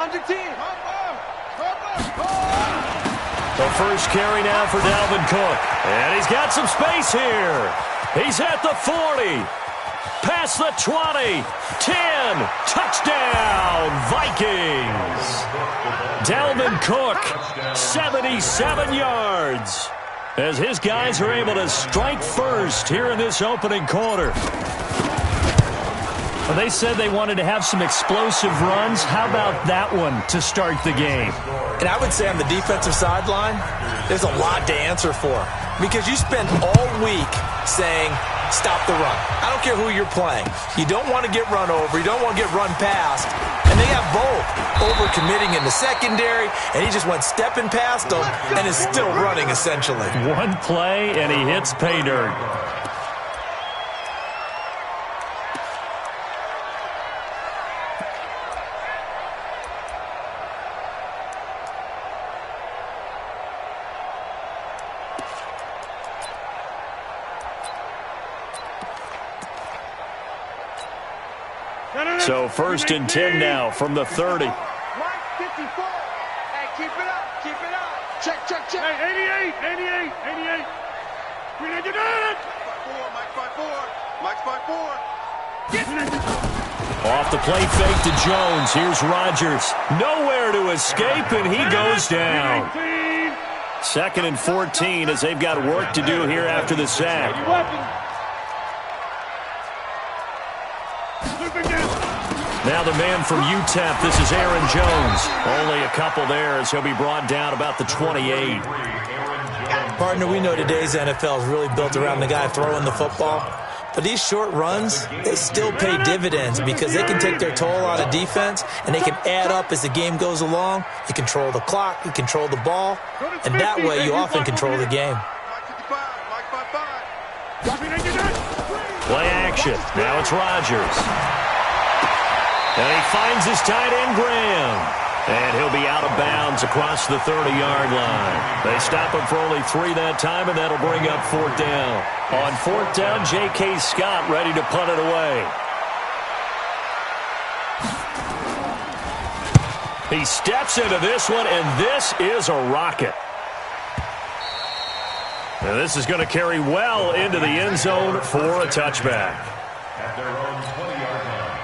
Under 10. The first carry now for Dalvin Cook. And he's got some space here. He's at the 40. Past the 20. 10. Touchdown, Vikings. Dalvin Cook, 77 yards. As his guys are able to strike first here in this opening quarter. Well, they said they wanted to have some explosive runs. How about that one to start the game? And I would say on the defensive sideline, there's a lot to answer for. Because you spent all week saying, stop the run. I don't care who you're playing. You don't want to get run over. You don't want to get run past. And they have both. Overcommitting in the secondary, and he just went stepping past them and is still running, essentially. One play, and he hits pay dirt. So 1st and 10 now from the 30. Mike 54. Hey, keep it up. Keep it up. Check, check, check. Hey, 88. We need to do it. Mike 54. Mike 54. Off the play fake to Jones. Here's Rodgers. Nowhere to escape, and he goes down. 2nd and 14 as they've got work to do here after the sack. Now the man from UTEP, this is Aaron Jones. Only a couple there as he'll be brought down about the 28. Partner, we know today's NFL is really built around the guy throwing the football. But these short runs, they still pay dividends because they can take their toll on a defense and they can add up as the game goes along. You control the clock, you control the ball, and that way you often control the game. Play action. Now it's Rodgers. And he finds his tight end, Graham. And he'll be out of bounds across the 30-yard line. They stop him for only 3 that time, and that'll bring up 4th down. On 4th down, J.K. Scott ready to punt it away. He steps into this one, and this is a rocket. And this is going to carry well into the end zone for a touchback. At their own 20-yard line.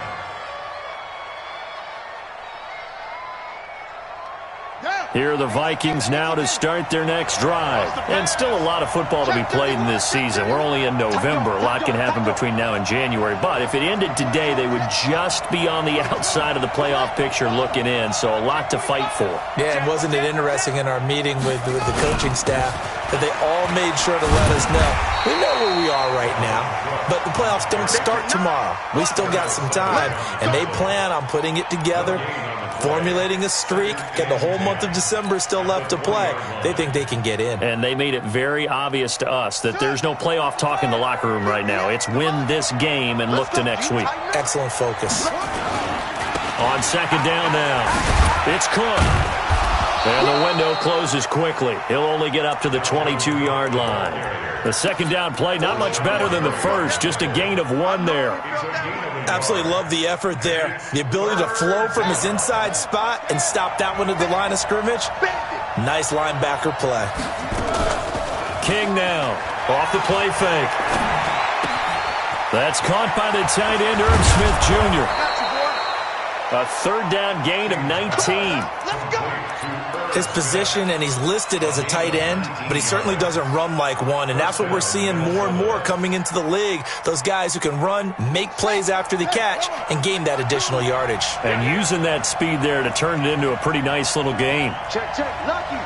Here are the Vikings now to start their next drive. And still a lot of football to be played in this season. We're only in November. A lot can happen between now and January. But if it ended today, they would just be on the outside of the playoff picture looking in. So a lot to fight for. Yeah, and wasn't it interesting in our meeting with the coaching staff that they all made sure to let us know, we know where we are right now, but the playoffs don't start tomorrow. We still got some time, and they plan on putting it together, formulating a streak, get the whole month of December still left to play. They think they can get in. And they made it very obvious to us that there's no playoff talk in the locker room right now. It's win this game and look to next week. Excellent focus. On 2nd down now, it's Cook. And the window closes quickly. He'll only get up to the 22-yard line. The 2nd down play, not much better than the first, just a gain of 1 there. Absolutely love the effort there. The ability to flow from his inside spot and stop that one at the line of scrimmage. Nice linebacker play. King now, off the play fake. That's caught by the tight end, Herb Smith Jr. A 3rd down gain of 19. His position, and he's listed as a tight end, but he certainly doesn't run like one, and that's what we're seeing more and more coming into the league. Those guys who can run, make plays after the catch, and gain that additional yardage. And using that speed there to turn it into a pretty nice little game. Check, check. Lucky.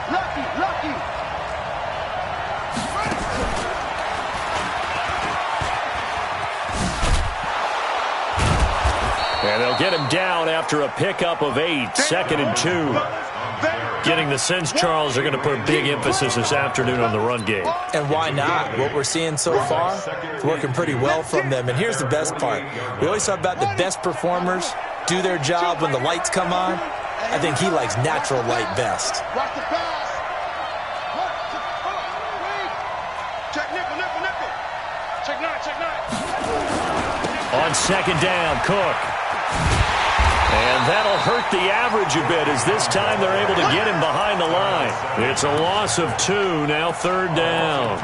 And they'll get him down after a pickup of 8, 2nd and 2. Getting the sense, Charles, are going to put a big emphasis this afternoon on the run game. And why not? What we're seeing so far is working pretty well from them. And here's the best part. We always talk about the best performers do their job when the lights come on. I think he likes natural light best. Watch the pass. Check nickel. Check nine. On 2nd down, Cook. And that'll hurt the average a bit as this time they're able to get him behind the line. It's a loss of 2, now 3rd down.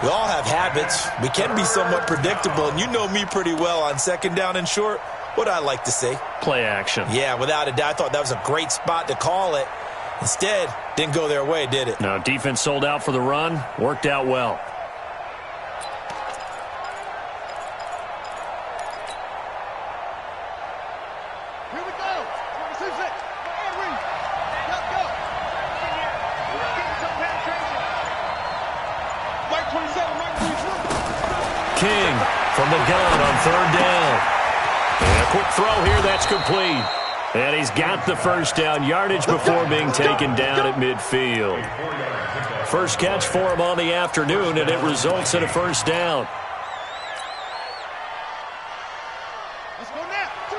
We all have habits. We can be somewhat predictable, and you know me pretty well on 2nd down and short. What I like to say? Play action. Yeah, without a doubt. I thought that was a great spot to call it. Instead, didn't go their way, did it? No, defense sold out for the run. Worked out well. King from the gun on 3rd down. And a quick throw here, that's complete. And he's got the 1st down yardage before being taken down at midfield. First catch for him on the afternoon, and it results in a 1st down. Let's go now. 2.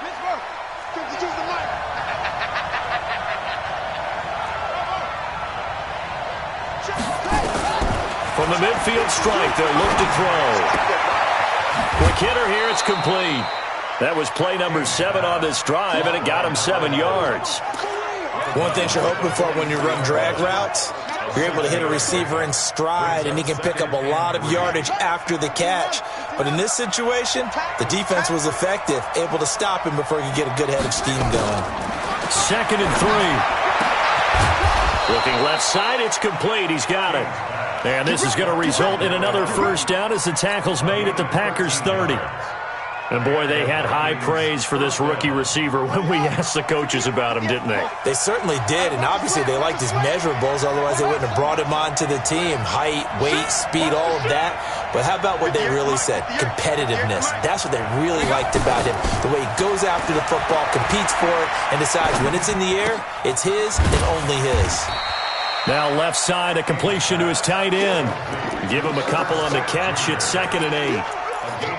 Pittsburgh. Choose the mic. From the midfield strike, they'll look to throw. Quick hitter here, it's complete. That was play number 7 on this drive, and it got him 7 yards. One thing you're hoping for when you run drag routes, you're able to hit a receiver in stride, and he can pick up a lot of yardage after the catch. But in this situation, the defense was effective, able to stop him before he could get a good head of steam going. 2nd and 3. Looking left side, it's complete. He's got it. And this is going to result in another 1st down as the tackle's made at the Packers' 30. And, boy, they had high praise for this rookie receiver when we asked the coaches about him, didn't they? They certainly did, and obviously they liked his measurables, otherwise they wouldn't have brought him onto the team. Height, weight, speed, all of that. But how about what they really said? Competitiveness. That's what they really liked about him. The way he goes after the football, competes for it, and decides when it's in the air, it's his and only his. Now left side, a completion to his tight end. Give him a couple on the catch. It's 2nd and 8.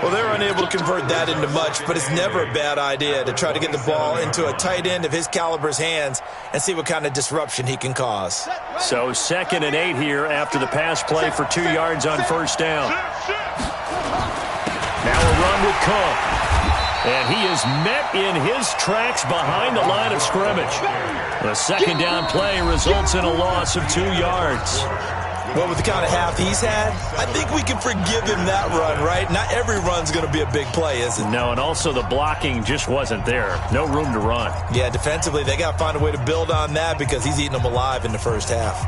Well, they're unable to convert that into much, but it's never a bad idea to try to get the ball into a tight end of his caliber's hands and see what kind of disruption he can cause. So 2nd and 8 here after the pass play for 2 yards on 1st down. Now a run with Cook. And he is met in his tracks behind the line of scrimmage. The 2nd down play results in a loss of 2 yards. Well, with the kind of half he's had, I think we can forgive him that run, right? Not every run's going to be a big play, is it? No, and also the blocking just wasn't there. No room to run. Yeah, defensively, they got to find a way to build on that because he's eating them alive in the 1st half.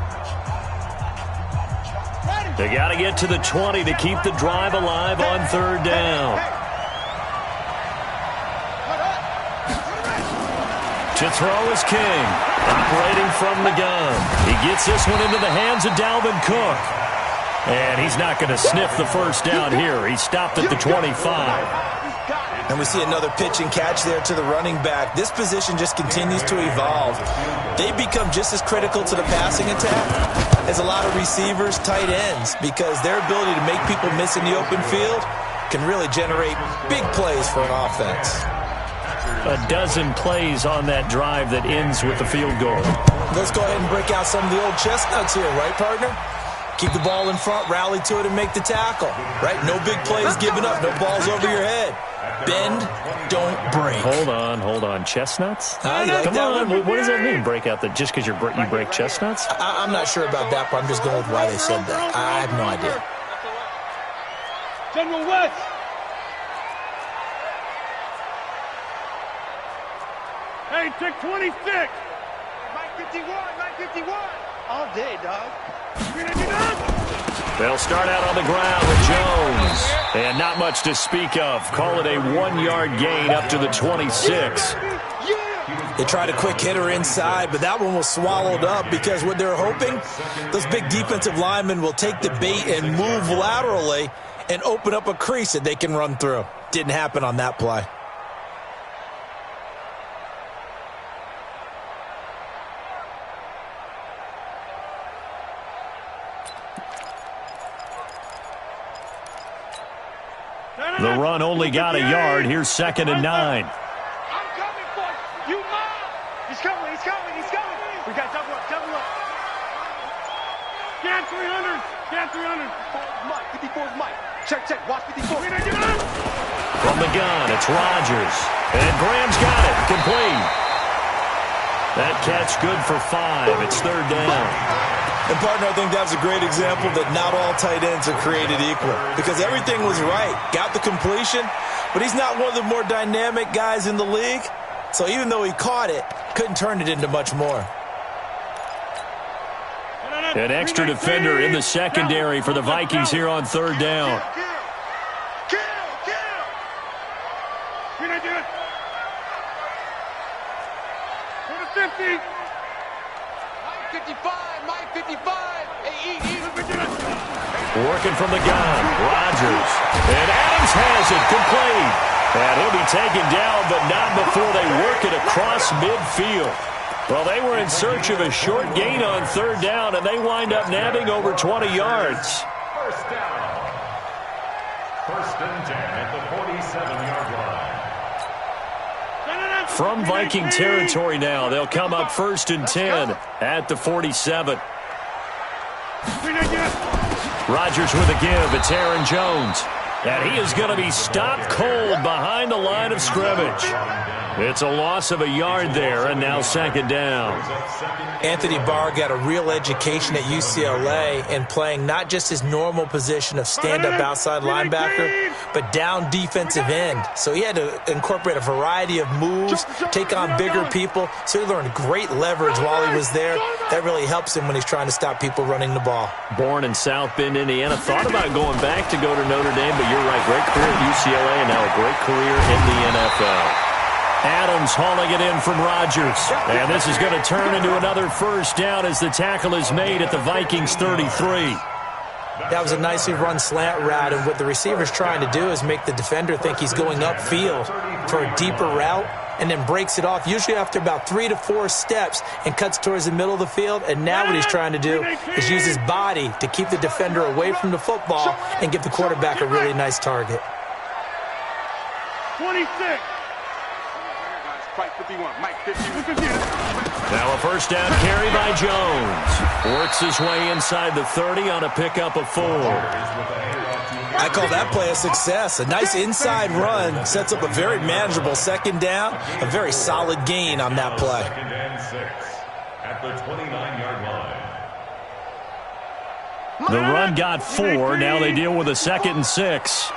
They got to get to the 20 to keep the drive alive on 3rd down. To throw is King, operating from the gun. He gets this one into the hands of Dalvin Cook. And he's not going to sniff the 1st down here. He stopped at the 25. And we see another pitch and catch there to the running back. This position just continues to evolve. They become just as critical to the passing attack as a lot of receivers, tight ends, because their ability to make people miss in the open field can really generate big plays for an offense. A dozen plays on that drive that ends with the field goal. Let's go ahead and break out some of the old chestnuts here, right, partner? Keep the ball in front, rally to it, and make the tackle, right? No big plays given up, no balls over your head. Bend, don't break. Hold on. Chestnuts? Like Come on, what does that mean, break out? Just because you break chestnuts? I'm not sure about that, but I'm just going with why they said that. I have no idea. General West. Hey, check 26. Mike 51. All day, dog. They'll start out on the ground with Jones. And not much to speak of. Call it a 1-yard gain up to the 26. They tried a quick hitter inside, but that one was swallowed up because what they're hoping, those big defensive linemen will take the bait and move laterally and open up a crease that they can run through. Didn't happen on that play. The run only got a yard. Here's 2nd and 9. I'm coming for you. He's coming. We got double up. Scan 300. Mike, 54's Mike. Check. Watch 54. From the gun, it's Rodgers. And Graham's got it. Complete. That catch good for 5. It's third down. And, partner, I think that's a great example that not all tight ends are created equal because everything was right. Got the completion, but he's not one of the more dynamic guys in the league. So even though he caught it, couldn't turn it into much more. An extra defender in the secondary for the Vikings here on third down. Working from the gun, Rodgers. And Adams has it, complete. And he'll be taken down, but not before they work it across midfield. Well, they were in search of a short gain on third down, and they wind up nabbing over 20 yards. First down. First and 10 at the 47-yard line. From Viking territory now, they'll come up first and 10 at the 47. Rodgers with a give. It's Aaron Jones. And he is going to be stopped cold behind the line of scrimmage. It's a loss of a yard there, and now second down. Anthony Barr got a real education at UCLA in playing not just his normal position of stand-up outside linebacker, but down defensive end. So he had to incorporate a variety of moves, take on bigger people. So he learned great leverage while he was there. That really helps him when he's trying to stop people running the ball. Born in South Bend, Indiana. Thought about going back to go to Notre Dame, but you're right. Great career at UCLA and now a great career in the NFL. Adams hauling it in from Rodgers. And this is going to turn into another first down as the tackle is made at the Vikings 33. That was a nicely run slant route, and what the receiver's trying to do is make the defender think he's going upfield for a deeper route and then breaks it off, usually after about 3 to 4 steps, and cuts towards the middle of the field. And now what he's trying to do is use his body to keep the defender away from the football and give the quarterback a really nice target. 26. Mike 51. Mike 51. Now a first down carry by Jones. Works his way inside the 30 on a pickup of 4. I call that play a success. A nice inside run sets up a very manageable second down. A very solid gain on that play. Second and 6 at the 29-yard line. The run got 4. Now they deal with a second and 6.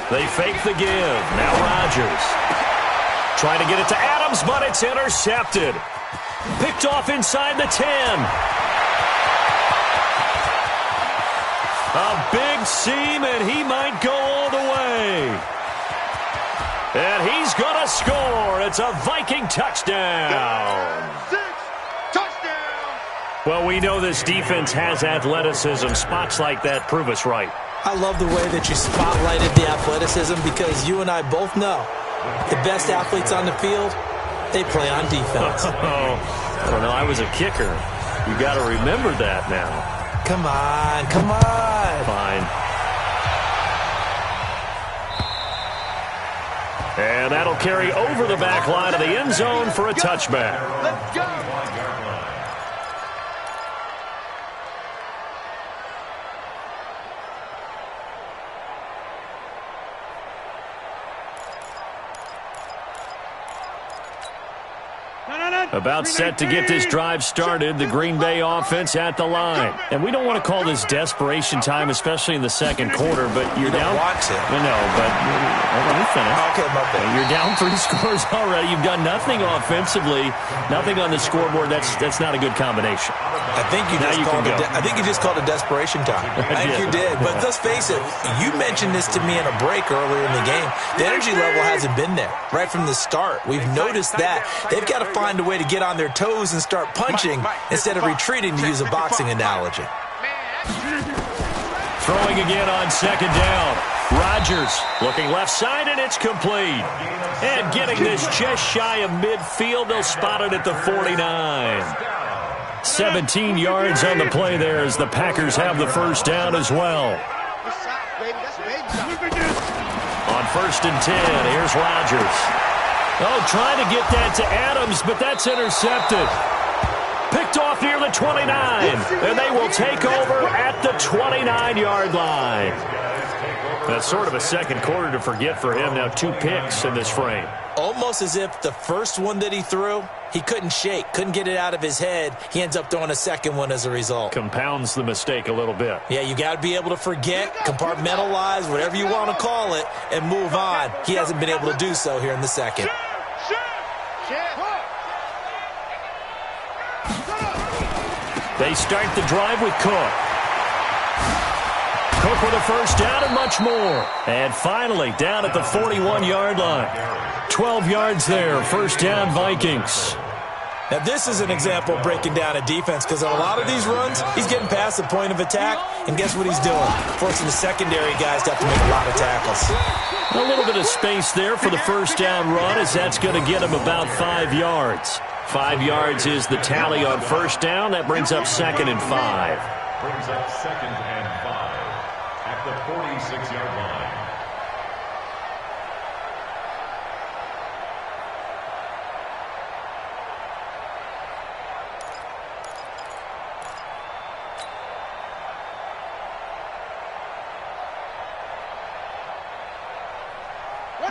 They fake the give. Now Rodgers. Trying to get it to Adams, but it's intercepted. Picked off inside the 10. A big seam, and he might go all the way. And he's going to score. It's a Viking touchdown. Well, we know this defense has athleticism. Spots like that prove us right. I love the way that you spotlighted the athleticism because you and I both know the best athletes on the field, they play on defense. I don't know. I was a kicker. You got to remember that now. Come on, come on. Fine. And that'll carry over the back line of the end zone for a touchback. Let's go. About set to get this drive started, the Green Bay offense at the line. And we don't want to call this desperation time, especially in the second quarter, but you're down. Want to. No, but let me finish. Okay, my bad. You're down 3 scores already. You've done nothing offensively, nothing on the scoreboard. That's not a good combination. I think you just called it desperation time. I think you did. But let's face it, you mentioned this to me in a break earlier in the game. The energy level hasn't been there right from the start. We've noticed that. They've got to find a way to get on their toes and start punching instead of retreating, to use a boxing analogy. Throwing again on second down. Rodgers looking left side, and it's complete. And getting this just shy of midfield, they'll spot it at the 49. 17 yards on the play there as the Packers have the first down as well. On first and 10, here's Rodgers. Oh, trying to get that to Adams, but that's intercepted. Picked off near the 29. And they will take over at the 29-yard line. That's sort of a second quarter to forget for him. Now 2 picks in this frame. Almost as if the first one that he threw, he couldn't shake, couldn't get it out of his head. He ends up throwing a second one as a result. Compounds the mistake a little bit. Yeah, you got to be able to forget, compartmentalize, whatever you want to call it, and move on. He hasn't been able to do so here in the second. They start the drive with Cook. Cook with a first down and much more. And finally, down at the 41-yard line. 12 yards there, first down Vikings. Now, this is an example of breaking down a defense because on a lot of these runs, he's getting past the point of attack, and guess what he's doing? Forcing the secondary guys to have to make a lot of tackles. A little bit of space there for the first down run, as that's going to get him about 5 yards. 5 yards is the tally on first down. That brings up 2nd and 5. Brings up 2nd and 5 at the 46-yard line.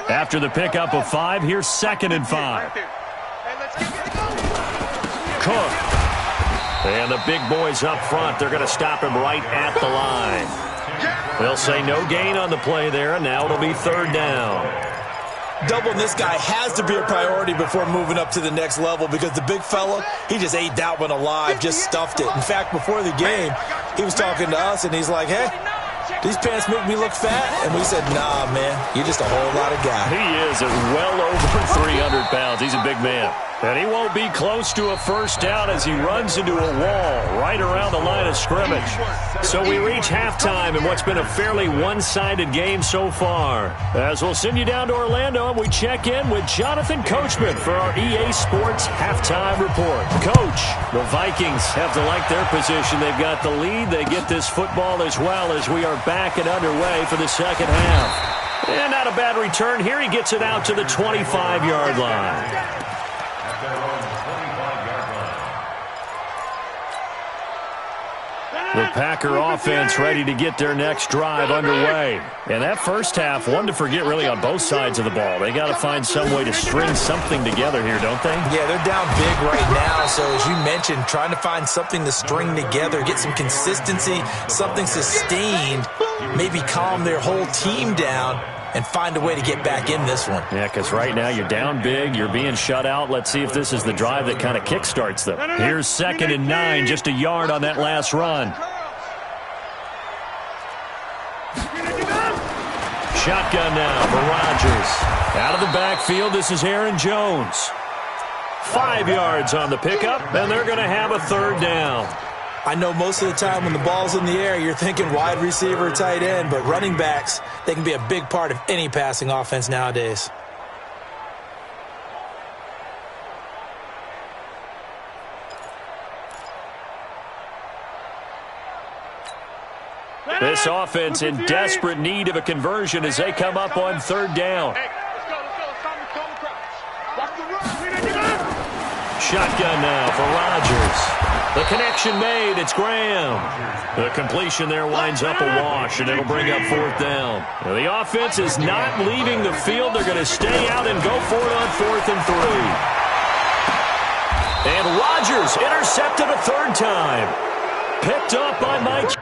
After the pickup of 5, here's 2nd and 5. Cook. And the big boys up front, they're going to stop him right at the line. They'll say no gain on the play there, and now it'll be 3rd down. Doubling this guy has to be a priority before moving up to the next level because the big fella, he just ate that one alive, just stuffed it. In fact, before the game, he was talking to us, and he's like, hey, these pants make me look fat? And we said, nah, man, you're just a whole lot of guy. He is at well over 300 pounds. He's a big man. And he won't be close to a first down as he runs into a wall right around the line of scrimmage. So we reach halftime in what's been a fairly one-sided game so far. As we'll send you down to Orlando, and we check in with Jonathan Coachman for our EA Sports Halftime Report. Coach, the Vikings have to like their position. They've got the lead. They get this football as well as we are back and underway for the second half. And not a bad return here. He gets it out to the 25-yard line. The Packer offense ready to get their next drive underway. And that first half, one to forget really on both sides of the ball. They got to find some way to string something together here, don't they? Yeah, they're down big right now. So as you mentioned, trying to find something to string together, get some consistency, something sustained, maybe calm their whole team down and find a way to get back in this one. Yeah, because right now you're down big, you're being shut out. Let's see if this is the drive that kind of kickstarts them. Here's 2nd and 9, just a yard on that last run. Shotgun now for Rodgers. Out of the backfield, this is Aaron Jones. 5 yards on the pickup, and they're going to have a 3rd down. I know most of the time when the ball's in the air, you're thinking wide receiver, tight end, but running backs, they can be a big part of any passing offense nowadays. This offense in desperate need of a conversion as they come up on 3rd down. Shotgun now for Rodgers. The connection made. It's Graham. The completion there winds up a wash, and it'll bring up 4th down. Now, the offense is not leaving the field. They're going to stay out and go for it on 4th and 3. And Rodgers intercepted a 3rd time. Picked up by Mike.